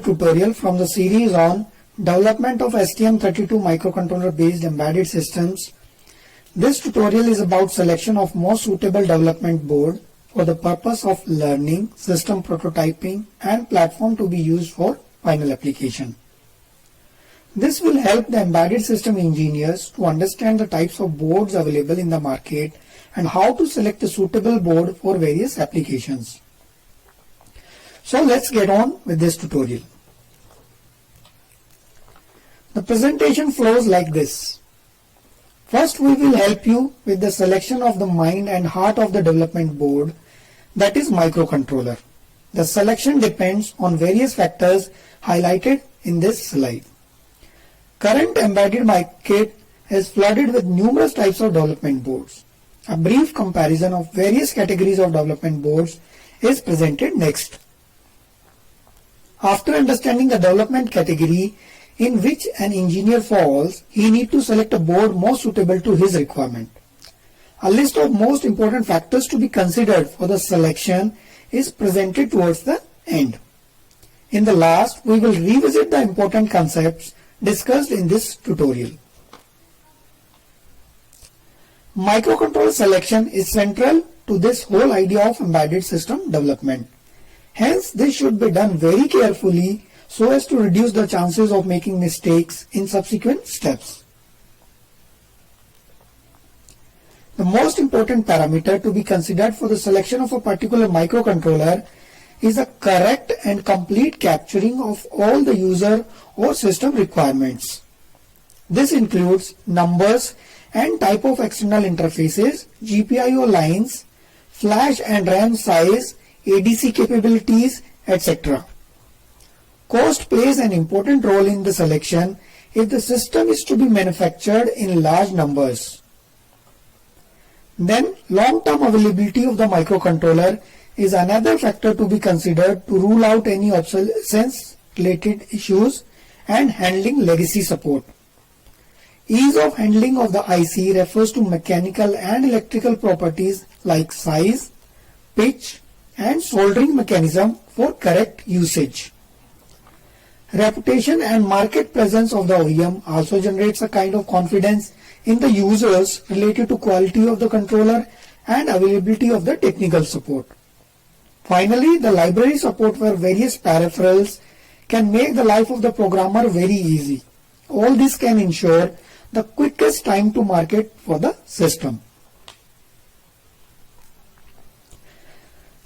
tutorial from the series on development of STM32 microcontroller based embedded systems. This tutorial is about selection of most suitable development board for the purpose of learning, system prototyping and platform to be used for final application. This will help the embedded system engineers to understand the types of boards available in the market and how to select a suitable board for various applications. So let's get on with this tutorial. The presentation flows like this. First, we will help you with the selection of the mind and heart of the development board, that is microcontroller. The selection depends on various factors highlighted in this slide. Current embedded market is flooded with numerous types of development boards. A brief comparison of various categories of development boards is presented next. After understanding the development category in which an engineer falls, he needs to select a board most suitable to his requirement. A list of most important factors to be considered for the selection is presented towards the end. In the last, we will revisit the important concepts discussed in this tutorial. Microcontroller selection is central to this whole idea of embedded system development. Hence, this should be done very carefully so as to reduce the chances of making mistakes in subsequent steps. The most important parameter to be considered for the selection of a particular microcontroller is a correct and complete capturing of all the user or system requirements. This includes numbers and type of external interfaces, GPIO lines, flash and RAM size, ADC capabilities, etc. Cost plays an important role in the selection if the system is to be manufactured in large numbers. Then, long-term availability of the microcontroller is another factor to be considered to rule out any obsolescence-related issues and handling legacy support. Ease of handling of the IC refers to mechanical and electrical properties like size, pitch, and soldering mechanism for correct usage. Reputation and market presence of the OEM also generates a kind of confidence in the users related to quality of the controller and availability of the technical support. Finally, the library support for various peripherals can make the life of the programmer very easy. All this can ensure the quickest time to market for the system.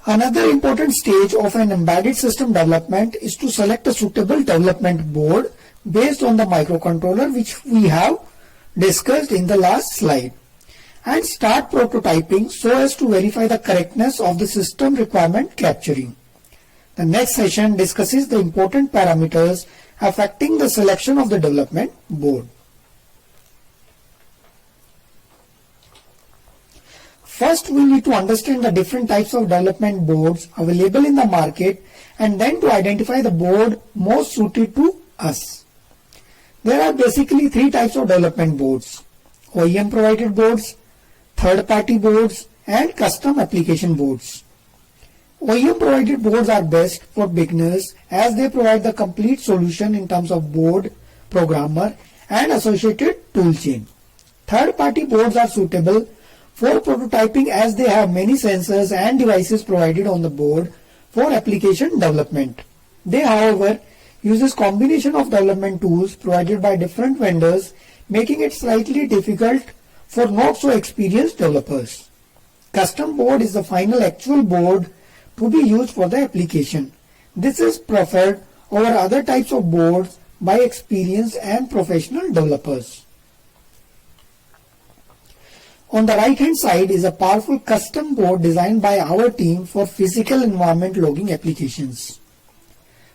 Another important stage of an embedded system development is to select a suitable development board based on the microcontroller which we have discussed in the last slide, and start prototyping so as to verify the correctness of the system requirement capturing. The next session discusses the important parameters affecting the selection of the development board. First, we need to understand the different types of development boards available in the market and then to identify the board most suited to us. There are basically three types of development boards: OEM provided boards, third-party boards, and custom application boards. OEM provided boards are best for beginners as they provide the complete solution in terms of board, programmer, and associated toolchain. Third-party boards are suitable for prototyping as they have many sensors and devices provided on the board for application development. They, however, uses combination of development tools provided by different vendors, making it slightly difficult for not so experienced developers. Custom board is the final actual board to be used for the application. This is preferred over other types of boards by experienced and professional developers. On the right hand side is a powerful custom board designed by our team for physical environment logging applications.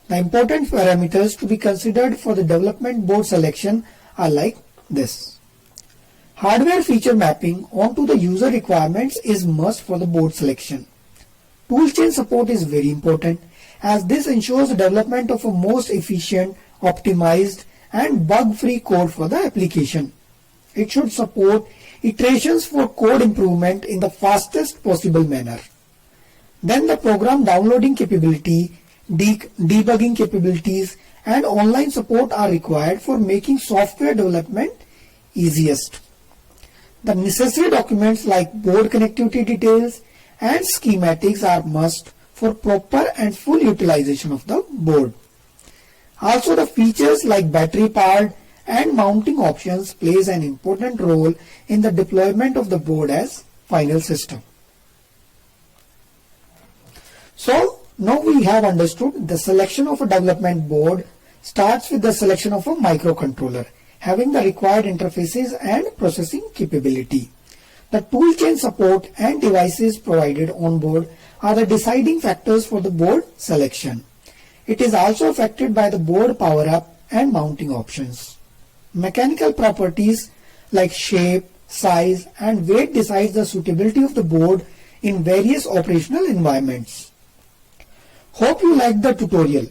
The important parameters to be considered for the development board selection are like this. Hardware feature mapping onto the user requirements is must for the board selection. Toolchain support is very important as this ensures the development of a most efficient, optimized and bug-free code for the application. It should support iterations for code improvement in the fastest possible manner. Then the program downloading capability debugging capabilities, and online support are required for making software development easiest. The necessary documents like board connectivity details and schematics are must for proper and full utilization of the board. Also, the features like battery powered and mounting options plays an important role in the deployment of the board as final system. So now we have understood the selection of a development board starts with the selection of a microcontroller having the required interfaces and processing capability. The toolchain support and devices provided on board are the deciding factors for the board selection. It is also affected by the board power up and mounting options. Mechanical properties like shape, size and weight decide the suitability of the board in various operational environments. Hope you liked the tutorial.